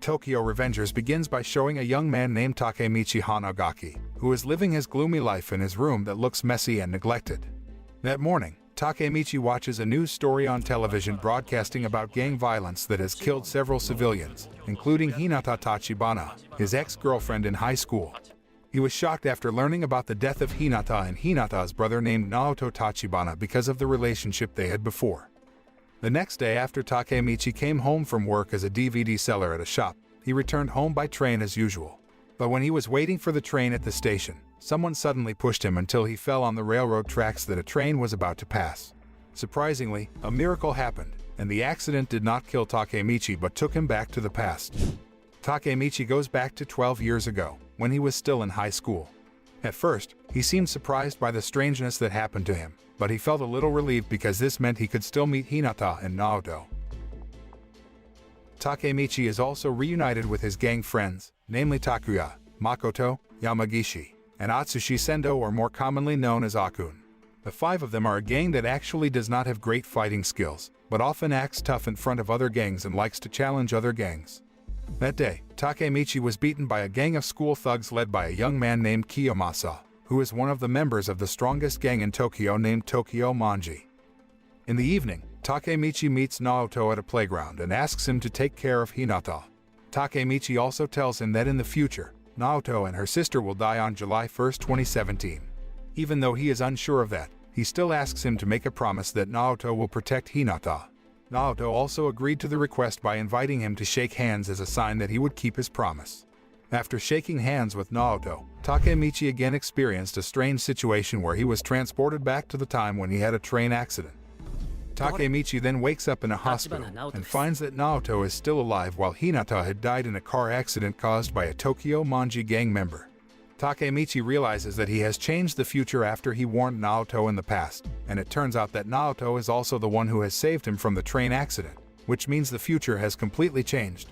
Tokyo Revengers begins by showing a young man named Takemichi Hanagaki, who is living his gloomy life in his room that looks messy and neglected. That morning, Takemichi watches a news story on television broadcasting about gang violence that has killed several civilians, including Hinata Tachibana, his ex-girlfriend in high school. He was shocked after learning about the death of Hinata and Hinata's brother named Naoto Tachibana because of the relationship they had before. The next day after Takemichi came home from work as a DVD seller at a shop, he returned home by train as usual. But when he was waiting for the train at the station, someone suddenly pushed him until he fell on the railroad tracks that a train was about to pass. Surprisingly, a miracle happened, and the accident did not kill Takemichi but took him back to the past. Takemichi goes back to 12 years ago, when he was still in high school. At first, he seemed surprised by the strangeness that happened to him, but he felt a little relieved because this meant he could still meet Hinata and Naoto. Takemichi is also reunited with his gang friends, namely Takuya, Makoto, Yamagishi, and Atsushi Sendo, or more commonly known as Akun. The five of them are a gang that actually does not have great fighting skills, but often acts tough in front of other gangs and likes to challenge other gangs. That day, Takemichi was beaten by a gang of school thugs led by a young man named Kiyomasa, who is one of the members of the strongest gang in Tokyo named Tokyo Manji. In the evening, Takemichi meets Naoto at a playground and asks him to take care of Hinata. Takemichi also tells him that in the future, Naoto and her sister will die on July 1, 2017. Even though he is unsure of that, he still asks him to make a promise that Naoto will protect Hinata. Naoto also agreed to the request by inviting him to shake hands as a sign that he would keep his promise. After shaking hands with Naoto, Takemichi again experienced a strange situation where he was transported back to the time when he had a train accident. Takemichi then wakes up in a hospital and finds that Naoto is still alive while Hinata had died in a car accident caused by a Tokyo Manji Gang member. Takemichi realizes that he has changed the future after he warned Naoto in the past, and it turns out that Naoto is also the one who has saved him from the train accident, which means the future has completely changed.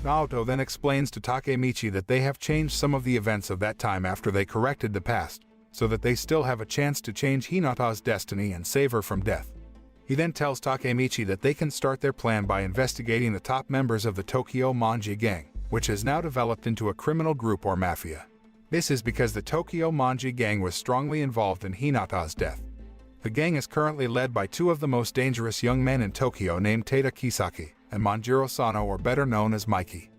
Naoto then explains to Takemichi that they have changed some of the events of that time after they corrected the past, so that they still have a chance to change Hinata's destiny and save her from death. He then tells Takemichi that they can start their plan by investigating the top members of the Tokyo Manji Gang, which has now developed into a criminal group or mafia. This is because the Tokyo Manji Gang was strongly involved in Hinata's death. The gang is currently led by two of the most dangerous young men in Tokyo named Taita Kisaki and Manjiro Sano, or better known as Mikey.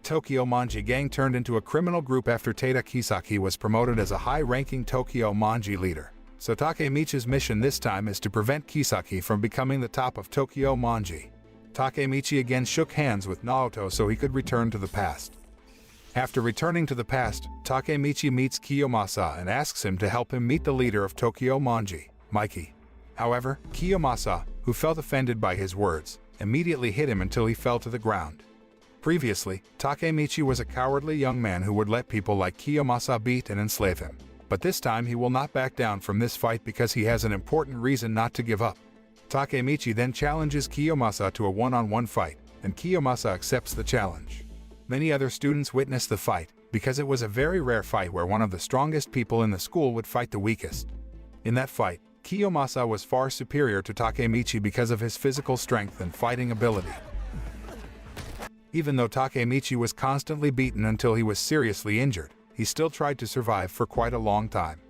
Tokyo Manji Gang turned into a criminal group after Taita Kisaki was promoted as a high-ranking Tokyo Manji leader. So Takemichi's mission this time is to prevent Kisaki from becoming the top of Tokyo Manji. Takemichi again shook hands with Naoto so he could return to the past. After returning to the past, Takemichi meets Kiyomasa and asks him to help him meet the leader of Tokyo Manji, Mikey. However, Kiyomasa, who felt offended by his words, immediately hit him until he fell to the ground. Previously, Takemichi was a cowardly young man who would let people like Kiyomasa beat and enslave him. But this time he will not back down from this fight because he has an important reason not to give up. Takemichi then challenges Kiyomasa to a one-on-one fight, and Kiyomasa accepts the challenge. Many other students witnessed the fight, because it was a very rare fight where one of the strongest people in the school would fight the weakest. In that fight, Kiyomasa was far superior to Takemichi because of his physical strength and fighting ability. Even though Takemichi was constantly beaten until he was seriously injured, he still tried to survive for quite a long time.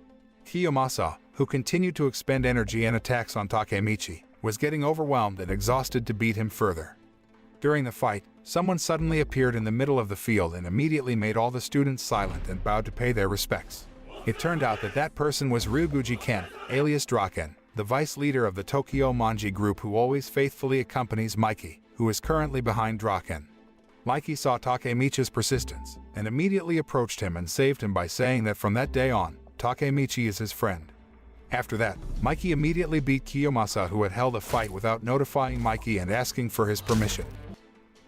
Kiyomasa, who continued to expend energy and attacks on Takemichi, was getting overwhelmed and exhausted to beat him further. During the fight, someone suddenly appeared in the middle of the field and immediately made all the students silent and bowed to pay their respects. It turned out that that person was Ryuguji Ken, alias Draken, the vice leader of the Tokyo Manji group who always faithfully accompanies Mikey, who is currently behind Draken. Mikey saw Takemichi's persistence and immediately approached him and saved him by saying that from that day on, Takemichi is his friend. After that, Mikey immediately beat Kiyomasa, who had held a fight without notifying Mikey and asking for his permission.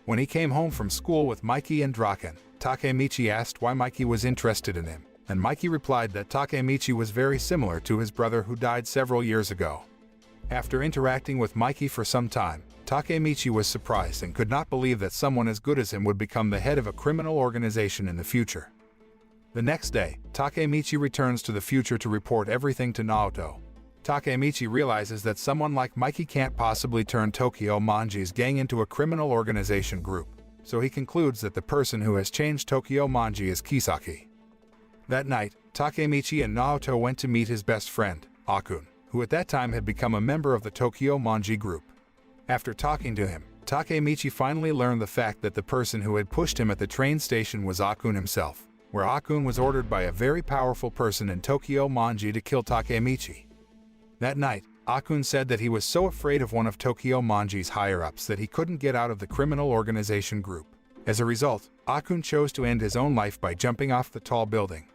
When he came home from school with Mikey and Draken, Takemichi asked why Mikey was interested in him, and Mikey replied that Takemichi was very similar to his brother who died several years ago. After interacting with Mikey for some time, Takemichi was surprised and could not believe that someone as good as him would become the head of a criminal organization in the future. The next day, Takemichi returns to the future to report everything to Naoto. Takemichi realizes that someone like Mikey can't possibly turn Tokyo Manji's gang into a criminal organization group, so he concludes that the person who has changed Tokyo Manji is Kisaki. That night, Takemichi and Naoto went to meet his best friend, Akun, who at that time had become a member of the Tokyo Manji group. After talking to him, Takemichi finally learned the fact that the person who had pushed him at the train station was Akun himself, where Akun was ordered by a very powerful person in Tokyo Manji to kill Takemichi. That night, Akun said that he was so afraid of one of Tokyo Manji's higher-ups that he couldn't get out of the criminal organization group. As a result, Akun chose to end his own life by jumping off the tall building.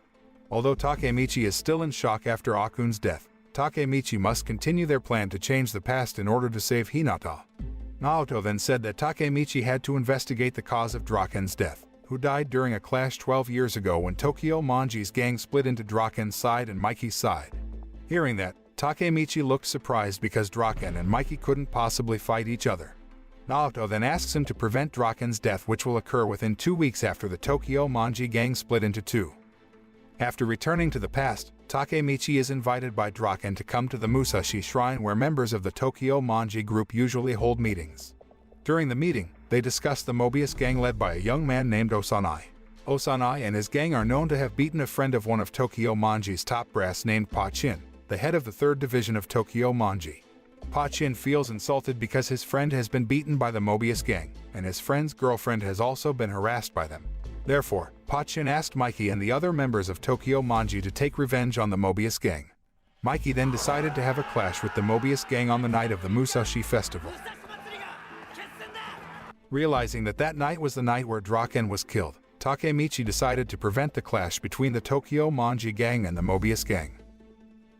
Although Takemichi is still in shock after Akun's death, Takemichi must continue their plan to change the past in order to save Hinata. Naoto then said that Takemichi had to investigate the cause of Draken's death, who died during a clash 12 years ago when Tokyo Manji's gang split into Draken's side and Mikey's side. Hearing that, Takemichi looked surprised because Draken and Mikey couldn't possibly fight each other. Naoto then asks him to prevent Draken's death, which will occur within 2 weeks after the Tokyo Manji gang split into two. After returning to the past, Takemichi is invited by Draken to come to the Musashi Shrine where members of the Tokyo Manji group usually hold meetings. During the meeting, they discuss the Mobius gang led by a young man named Osanai. Osanai and his gang are known to have beaten a friend of one of Tokyo Manji's top brass named Pachin, the head of the 3rd division of Tokyo Manji. Pachin feels insulted because his friend has been beaten by the Mobius gang, and his friend's girlfriend has also been harassed by them. Therefore, Pachin asked Mikey and the other members of Tokyo Manji to take revenge on the Mobius gang. Mikey then decided to have a clash with the Mobius gang on the night of the Musashi festival. Realizing that that night was the night where Draken was killed, Takemichi decided to prevent the clash between the Tokyo Manji gang and the Mobius gang.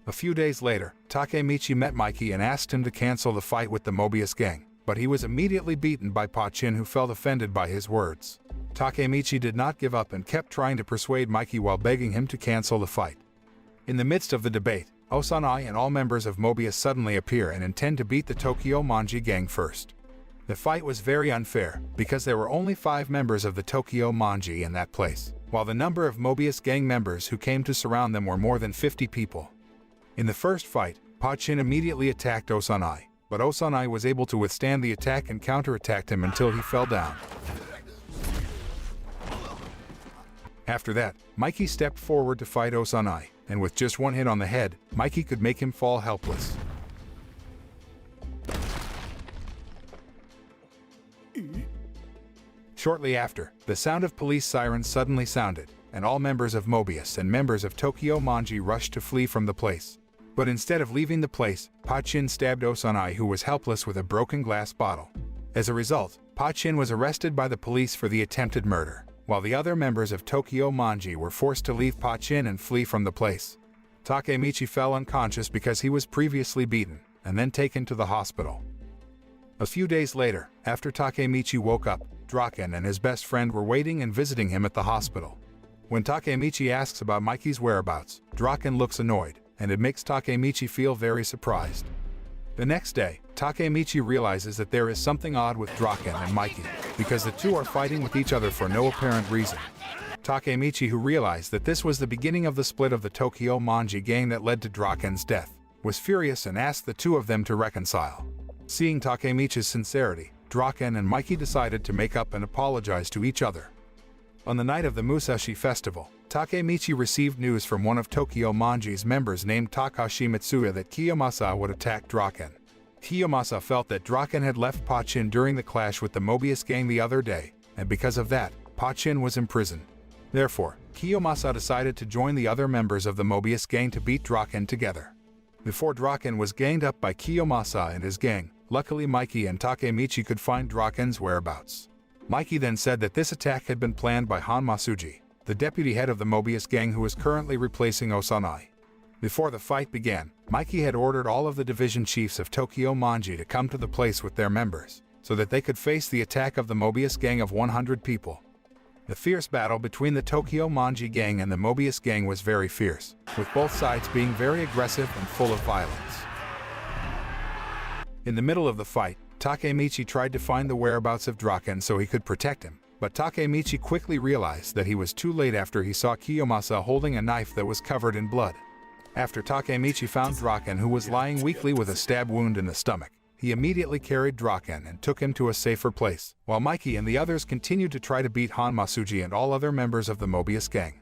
A few days later, Takemichi met Mikey and asked him to cancel the fight with the Mobius gang, but he was immediately beaten by Pachin, who felt offended by his words. Takemichi did not give up and kept trying to persuade Mikey while begging him to cancel the fight. In the midst of the debate, Osanai and all members of Mobius suddenly appear and intend to beat the Tokyo Manji gang first. The fight was very unfair because there were only 5 members of the Tokyo Manji in that place, while the number of Mobius gang members who came to surround them were more than 50 people. In the first fight, Pachin immediately attacked Osanai, but Osanai was able to withstand the attack and counterattacked him until he fell down. After that, Mikey stepped forward to fight Osanai, and with just one hit on the head, Mikey could make him fall helpless. Shortly after, the sound of police sirens suddenly sounded, and all members of Mobius and members of Tokyo Manji rushed to flee from the place. But instead of leaving the place, Pachin stabbed Osanai, who was helpless, with a broken glass bottle. As a result, Pachin was arrested by the police for the attempted murder, while the other members of Tokyo Manji were forced to leave Pachin and flee from the place. Takemichi fell unconscious because he was previously beaten, and then taken to the hospital. A few days later, after Takemichi woke up, Draken and his best friend were waiting and visiting him at the hospital. When Takemichi asks about Mikey's whereabouts, Draken looks annoyed, and it makes Takemichi feel very surprised. The next day, Takemichi realizes that there is something odd with Draken and Mikey, because the two are fighting with each other for no apparent reason. Takemichi, who realized that this was the beginning of the split of the Tokyo Manji gang that led to Draken's death, was furious and asked the two of them to reconcile. Seeing Takemichi's sincerity, Draken and Mikey decided to make up and apologize to each other. On the night of the Musashi festival, Takemichi received news from one of Tokyo Manji's members named Takashi Mitsuya that Kiyomasa would attack Draken. Kiyomasa felt that Draken had left Pachin during the clash with the Mobius gang the other day, and because of that, Pachin was imprisoned. Therefore, Kiyomasa decided to join the other members of the Mobius gang to beat Draken together. Before Draken was ganged up by Kiyomasa and his gang, luckily Mikey and Takemichi could find Draken's whereabouts. Mikey then said that this attack had been planned by Han Masuji, the deputy head of the Mobius gang who is currently replacing Osanai. Before the fight began, Mikey had ordered all of the division chiefs of Tokyo Manji to come to the place with their members, so that they could face the attack of the Mobius gang of 100 people. The fierce battle between the Tokyo Manji gang and the Mobius gang was very fierce, with both sides being very aggressive and full of violence. In the middle of the fight, Takemichi tried to find the whereabouts of Draken so he could protect him, but Takemichi quickly realized that he was too late after he saw Kiyomasa holding a knife that was covered in blood. After Takemichi found Draken, who was lying weakly with a stab wound in the stomach, he immediately carried Draken and took him to a safer place, while Mikey and the others continued to try to beat Han Masuji and all other members of the Mobius gang.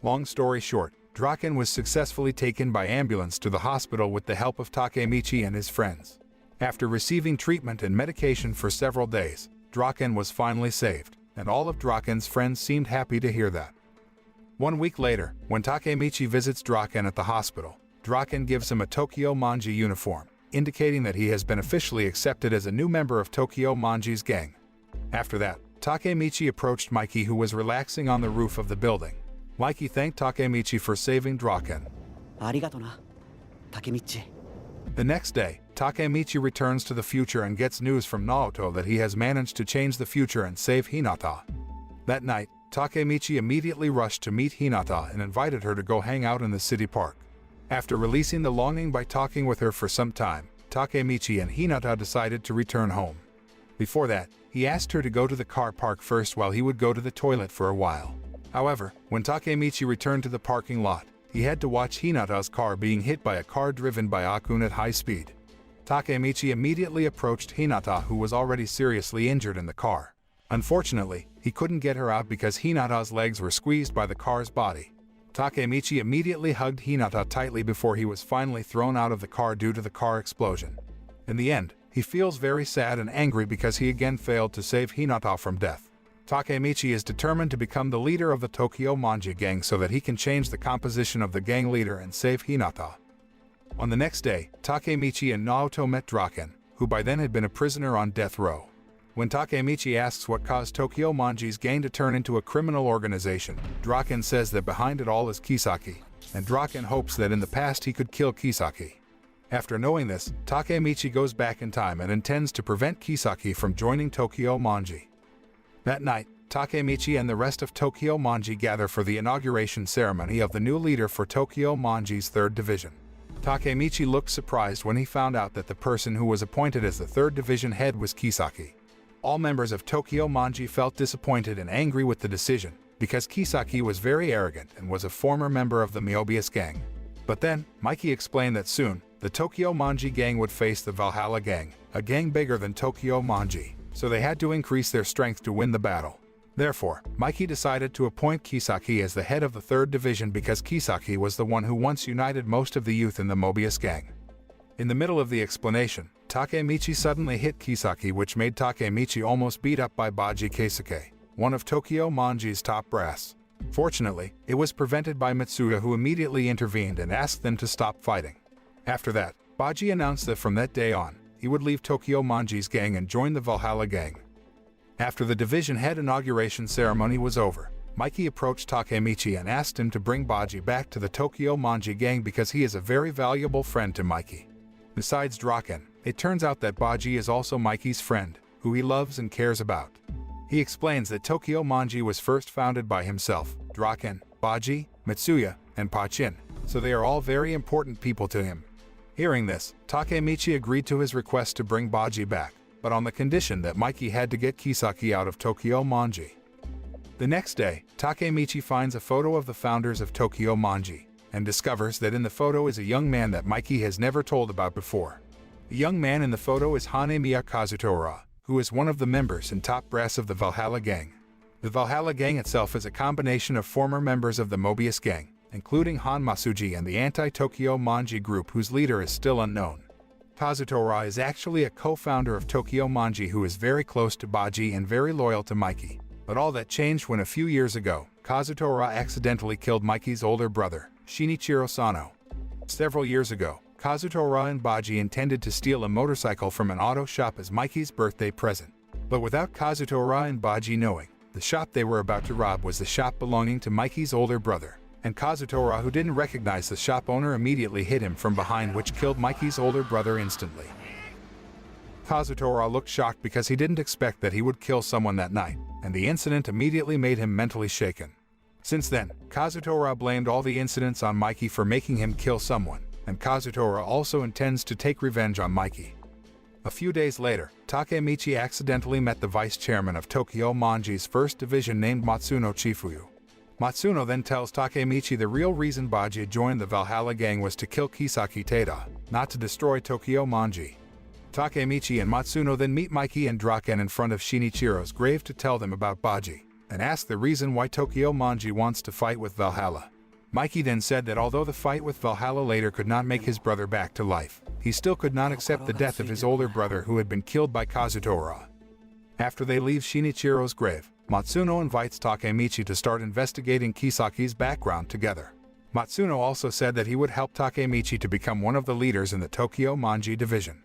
Long story short, Draken was successfully taken by ambulance to the hospital with the help of Takemichi and his friends. After receiving treatment and medication for several days, Draken was finally saved, and all of Draken's friends seemed happy to hear that. 1 week later, when Takemichi visits Draken at the hospital, Draken gives him a Tokyo Manji uniform, indicating that he has been officially accepted as a new member of Tokyo Manji's gang. After that, Takemichi approached Mikey, who was relaxing on the roof of the building. Mikey thanked Takemichi for saving Draken. Arigato na, Takemichi. The next day, Takemichi returns to the future and gets news from Naoto that he has managed to change the future and save Hinata. That night, Takemichi immediately rushed to meet Hinata and invited her to go hang out in the city park. After releasing the longing by talking with her for some time, Takemichi and Hinata decided to return home. Before that, he asked her to go to the car park first while he would go to the toilet for a while. However, when Takemichi returned to the parking lot, he had to watch Hinata's car being hit by a car driven by Akun at high speed. Takemichi immediately approached Hinata, who was already seriously injured in the car. Unfortunately, he couldn't get her out because Hinata's legs were squeezed by the car's body. Takemichi immediately hugged Hinata tightly before he was finally thrown out of the car due to the car explosion. In the end, he feels very sad and angry because he again failed to save Hinata from death. Takemichi is determined to become the leader of the Tokyo Manji Gang so that he can change the composition of the gang leader and save Hinata. On the next day, Takemichi and Naoto met Draken, who by then had been a prisoner on death row. When Takemichi asks what caused Tokyo Manji's gang to turn into a criminal organization, Draken says that behind it all is Kisaki, and Draken hopes that in the past he could kill Kisaki. After knowing this, Takemichi goes back in time and intends to prevent Kisaki from joining Tokyo Manji. That night, Takemichi and the rest of Tokyo Manji gather for the inauguration ceremony of the new leader for Tokyo Manji's 3rd Division. Takemichi looked surprised when he found out that the person who was appointed as the 3rd Division head was Kisaki. All members of Tokyo Manji felt disappointed and angry with the decision, because Kisaki was very arrogant and was a former member of the Mobius gang. But then, Mikey explained that soon, the Tokyo Manji gang would face the Valhalla gang, a gang bigger than Tokyo Manji, so they had to increase their strength to win the battle. Therefore, Mikey decided to appoint Kisaki as the head of the 3rd Division because Kisaki was the one who once united most of the youth in the Mobius gang. In the middle of the explanation, Takemichi suddenly hit Kisaki, which made Takemichi almost beat up by Baji Keisuke, one of Tokyo Manji's top brass. Fortunately, it was prevented by Mitsuya, who immediately intervened and asked them to stop fighting. After that, Baji announced that from that day on, he would leave Tokyo Manji's gang and join the Valhalla gang. After the division head inauguration ceremony was over, Mikey approached Takemichi and asked him to bring Baji back to the Tokyo Manji gang because he is a very valuable friend to Mikey. Besides Draken, it turns out that Baji is also Mikey's friend, who he loves and cares about. He explains that Tokyo Manji was first founded by himself, Draken, Baji, Mitsuya, and Pachin, so they are all very important people to him. Hearing this, Takemichi agreed to his request to bring Baji back, but on the condition that Mikey had to get Kisaki out of Tokyo Manji. The next day, Takemichi finds a photo of the founders of Tokyo Manji, and discovers that in the photo is a young man that Mikey has never told about before. The young man in the photo is Hanemiya Kazutora, who is one of the members and top brass of the Valhalla gang. The Valhalla gang itself is a combination of former members of the Mobius gang, including Han Masuji and the anti-Tokyo Manji group whose leader is still unknown. Kazutora is actually a co-founder of Tokyo Manji who is very close to Baji and very loyal to Mikey. But all that changed when a few years ago, Kazutora accidentally killed Mikey's older brother, Shinichiro Sano. Several years ago, Kazutora and Baji intended to steal a motorcycle from an auto shop as Mikey's birthday present. But without Kazutora and Baji knowing, the shop they were about to rob was the shop belonging to Mikey's older brother. And Kazutora, who didn't recognize the shop owner, immediately hit him from behind, which killed Mikey's older brother instantly. Kazutora looked shocked because he didn't expect that he would kill someone that night, and the incident immediately made him mentally shaken. Since then, Kazutora blamed all the incidents on Mikey for making him kill someone, and Kazutora also intends to take revenge on Mikey. A few days later, Takemichi accidentally met the vice chairman of Tokyo Manji's 1st Division named Matsuno Chifuyu. Matsuno then tells Takemichi the real reason Baji joined the Valhalla gang was to kill Kisaki Tada, not to destroy Tokyo Manji. Takemichi and Matsuno then meet Mikey and Draken in front of Shinichiro's grave to tell them about Baji, and ask the reason why Tokyo Manji wants to fight with Valhalla. Mikey then said that although the fight with Valhalla later could not make his brother back to life, he still could not accept the death of his older brother who had been killed by Kazutora. After they leave Shinichiro's grave, Matsuno invites Takemichi to start investigating Kisaki's background together. Matsuno also said that he would help Takemichi to become one of the leaders in the Tokyo Manji division.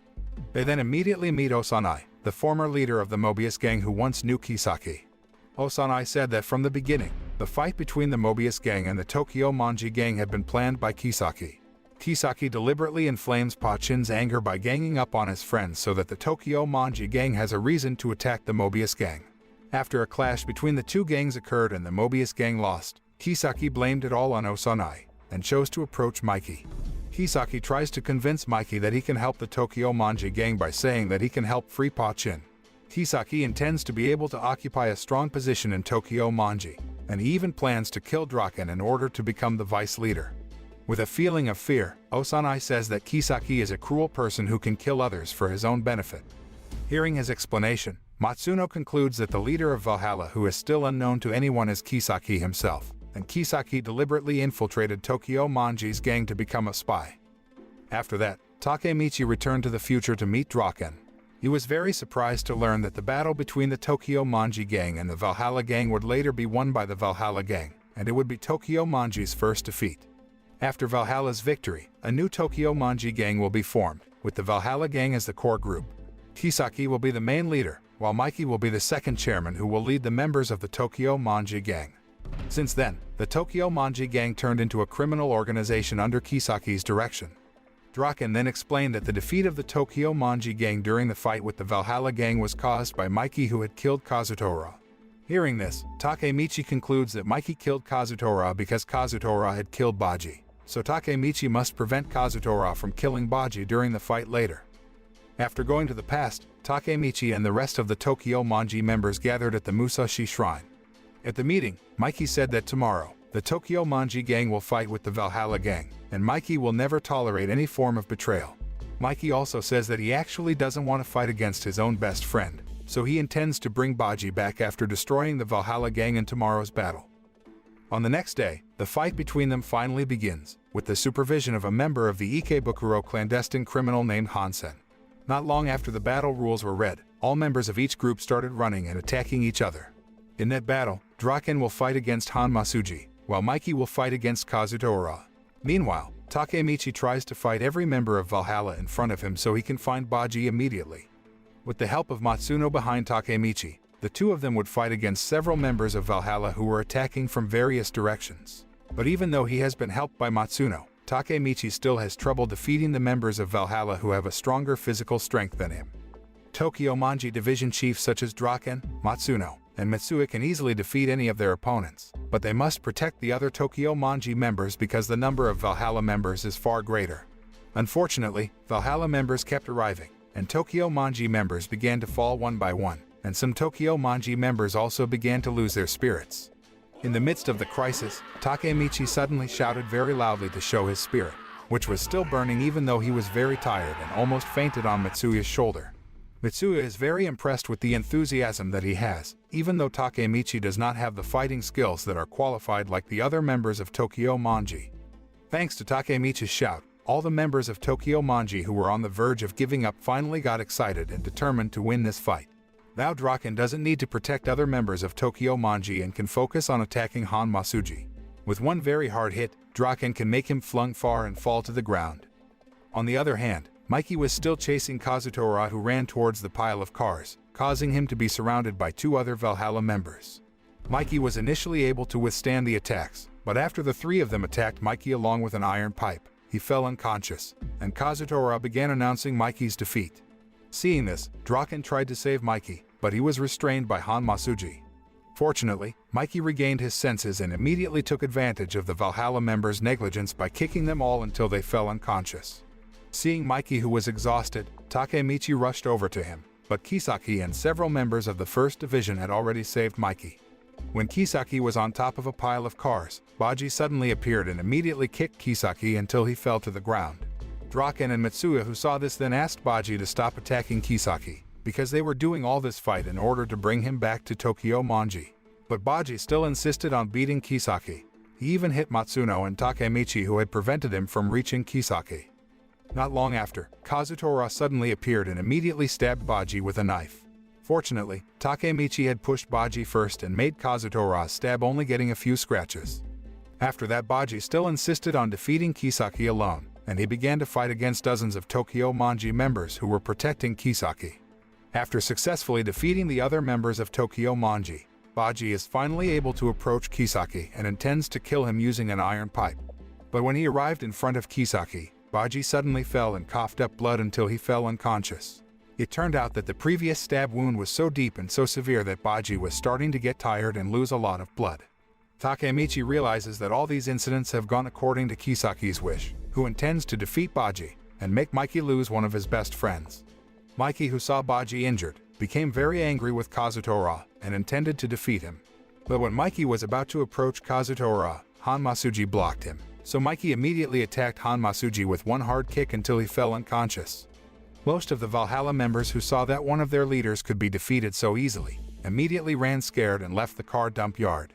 They then immediately meet Osanai, the former leader of the Mobius gang who once knew Kisaki. Osanai said that from the beginning, the fight between the Mobius gang and the Tokyo Manji gang had been planned by Kisaki. Kisaki deliberately inflames Pachin's anger by ganging up on his friends so that the Tokyo Manji gang has a reason to attack the Mobius gang. After a clash between the two gangs occurred and the Mobius gang lost, Kisaki blamed it all on Osanai, and chose to approach Mikey. Kisaki tries to convince Mikey that he can help the Tokyo Manji gang by saying that he can help free Pachin. Kisaki intends to be able to occupy a strong position in Tokyo Manji, and he even plans to kill Draken in order to become the vice leader. With a feeling of fear, Osanai says that Kisaki is a cruel person who can kill others for his own benefit. Hearing his explanation, Matsuno concludes that the leader of Valhalla, who is still unknown to anyone, is Kisaki himself, and Kisaki deliberately infiltrated Tokyo Manji's gang to become a spy. After that, Takemichi returned to the future to meet Draken. He was very surprised to learn that the battle between the Tokyo Manji gang and the Valhalla gang would later be won by the Valhalla gang, and it would be Tokyo Manji's first defeat. After Valhalla's victory, a new Tokyo Manji gang will be formed, with the Valhalla gang as the core group. Kisaki will be the main leader, while Mikey will be the second chairman who will lead the members of the Tokyo Manji gang. Since then, the Tokyo Manji gang turned into a criminal organization under Kisaki's direction. Draken then explained that the defeat of the Tokyo Manji gang during the fight with the Valhalla gang was caused by Mikey, who had killed Kazutora. Hearing this, Takemichi concludes that Mikey killed Kazutora because Kazutora had killed Baji, so Takemichi must prevent Kazutora from killing Baji during the fight later. After going to the past, Takemichi and the rest of the Tokyo Manji members gathered at the Musashi Shrine. At the meeting, Mikey said that tomorrow, the Tokyo Manji gang will fight with the Valhalla gang, and Mikey will never tolerate any form of betrayal. Mikey also says that he actually doesn't want to fight against his own best friend, so he intends to bring Baji back after destroying the Valhalla gang in tomorrow's battle. On the next day, the fight between them finally begins, with the supervision of a member of the Ikebukuro clandestine criminal named Hansen. Not long after the battle rules were read, all members of each group started running and attacking each other. In that battle, Draken will fight against Han Masuji, while Mikey will fight against Kazutora. Meanwhile, Takemichi tries to fight every member of Valhalla in front of him so he can find Baji immediately. With the help of Matsuno behind Takemichi, the two of them would fight against several members of Valhalla who were attacking from various directions. But even though he has been helped by Matsuno, Takemichi still has trouble defeating the members of Valhalla who have a stronger physical strength than him. Tokyo Manji division chiefs such as Draken, Matsuno, and Mitsui can easily defeat any of their opponents, but they must protect the other Tokyo Manji members because the number of Valhalla members is far greater. Unfortunately, Valhalla members kept arriving, and Tokyo Manji members began to fall one by one, and some Tokyo Manji members also began to lose their spirits. In the midst of the crisis, Takemichi suddenly shouted very loudly to show his spirit, which was still burning even though he was very tired and almost fainted on Mitsuya's shoulder. Mitsuya is very impressed with the enthusiasm that he has, even though Takemichi does not have the fighting skills that are qualified like the other members of Tokyo Manji. Thanks to Takemichi's shout, all the members of Tokyo Manji who were on the verge of giving up finally got excited and determined to win this fight. Now Draken doesn't need to protect other members of Tokyo Manji and can focus on attacking Han Masuji. With one very hard hit, Draken can make him flung far and fall to the ground. On the other hand, Mikey was still chasing Kazutora, who ran towards the pile of cars, causing him to be surrounded by two other Valhalla members. Mikey was initially able to withstand the attacks, but after the three of them attacked Mikey along with an iron pipe, he fell unconscious, and Kazutora began announcing Mikey's defeat. Seeing this, Draken tried to save Mikey, but he was restrained by Han Masuji. Fortunately, Mikey regained his senses and immediately took advantage of the Valhalla members' negligence by kicking them all until they fell unconscious. Seeing Mikey, who was exhausted, Takemichi rushed over to him, but Kisaki and several members of the 1st Division had already saved Mikey. When Kisaki was on top of a pile of cars, Baji suddenly appeared and immediately kicked Kisaki until he fell to the ground. Draken and Mitsuya, who saw this, then asked Baji to stop attacking Kisaki, because they were doing all this fight in order to bring him back to Tokyo Manji. But Baji still insisted on beating Kisaki. He even hit Matsuno and Takemichi, who had prevented him from reaching Kisaki. Not long after, Kazutora suddenly appeared and immediately stabbed Baji with a knife. Fortunately, Takemichi had pushed Baji first and made Kazutora stab, only getting a few scratches. After that, Baji still insisted on defeating Kisaki alone, and he began to fight against dozens of Tokyo Manji members who were protecting Kisaki. After successfully defeating the other members of Tokyo Manji, Baji is finally able to approach Kisaki and intends to kill him using an iron pipe. But when he arrived in front of Kisaki, Baji suddenly fell and coughed up blood until he fell unconscious. It turned out that the previous stab wound was so deep and so severe that Baji was starting to get tired and lose a lot of blood. Takemichi realizes that all these incidents have gone according to Kisaki's wish, who intends to defeat Baji and make Mikey lose one of his best friends. Mikey, who saw Baji injured, became very angry with Kazutora and intended to defeat him. But when Mikey was about to approach Kazutora, Hanmasuji blocked him, so Mikey immediately attacked Hanmasuji with one hard kick until he fell unconscious. Most of the Valhalla members, who saw that one of their leaders could be defeated so easily, immediately ran scared and left the car dump yard.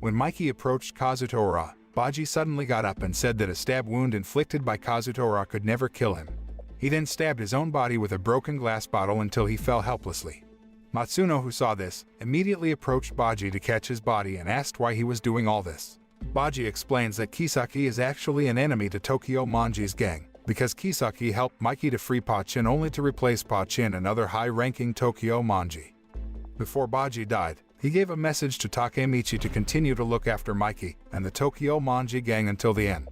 When Mikey approached Kazutora, Baji suddenly got up and said that a stab wound inflicted by Kazutora could never kill him. He then stabbed his own body with a broken glass bottle until he fell helplessly. Matsuno, who saw this, immediately approached Baji to catch his body and asked why he was doing all this. Baji explains that Kisaki is actually an enemy to Tokyo Manji's gang, because Kisaki helped Mikey to free Pachin only to replace Pachin and other high-ranking Tokyo Manji. Before Baji died, he gave a message to Takemichi to continue to look after Mikey and the Tokyo Manji gang until the end.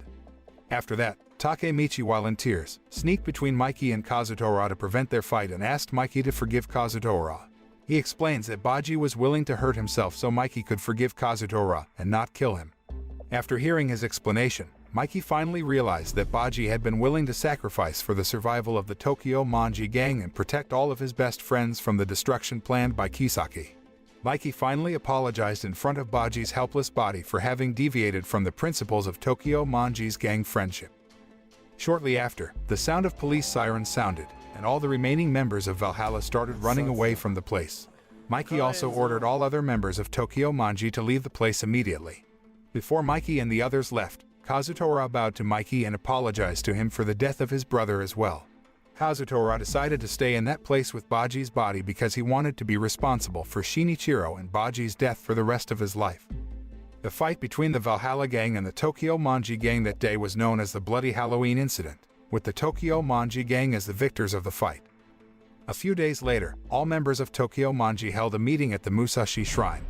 After that, Takemichi, while in tears, sneaked between Mikey and Kazutora to prevent their fight and asked Mikey to forgive Kazutora. He explains that Baji was willing to hurt himself so Mikey could forgive Kazutora and not kill him. After hearing his explanation, Mikey finally realized that Baji had been willing to sacrifice for the survival of the Tokyo Manji gang and protect all of his best friends from the destruction planned by Kisaki. Mikey finally apologized in front of Baji's helpless body for having deviated from the principles of Tokyo Manji's gang friendship. Shortly after, the sound of police sirens sounded, and all the remaining members of Valhalla started running away from the place. Mikey also ordered all other members of Tokyo Manji to leave the place immediately. Before Mikey and the others left, Kazutora bowed to Mikey and apologized to him for the death of his brother as well. Kazutora decided to stay in that place with Baji's body because he wanted to be responsible for Shinichiro and Baji's death for the rest of his life. The fight between the Valhalla gang and the Tokyo Manji gang that day was known as the Bloody Halloween Incident, with the Tokyo Manji gang as the victors of the fight. A few days later, all members of Tokyo Manji held a meeting at the Musashi Shrine.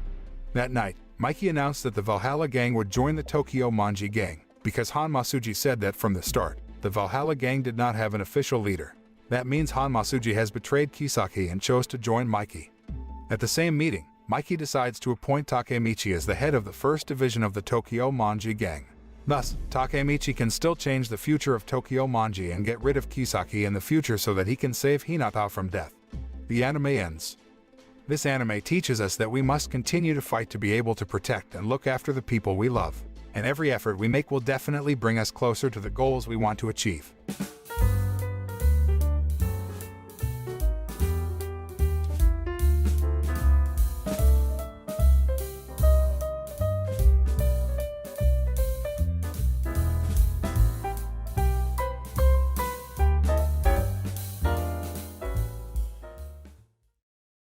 That night, Mikey announced that the Valhalla gang would join the Tokyo Manji gang, because Hanmasuji said that from the start, the Valhalla gang did not have an official leader. That means Hanmasuji has betrayed Kisaki and chose to join Mikey. At the same meeting, Mikey decides to appoint Takemichi as the head of the first division of the Tokyo Manji gang. Thus, Takemichi can still change the future of Tokyo Manji and get rid of Kisaki in the future so that he can save Hinata from death. The anime ends. This anime teaches us that we must continue to fight to be able to protect and look after the people we love, and every effort we make will definitely bring us closer to the goals we want to achieve.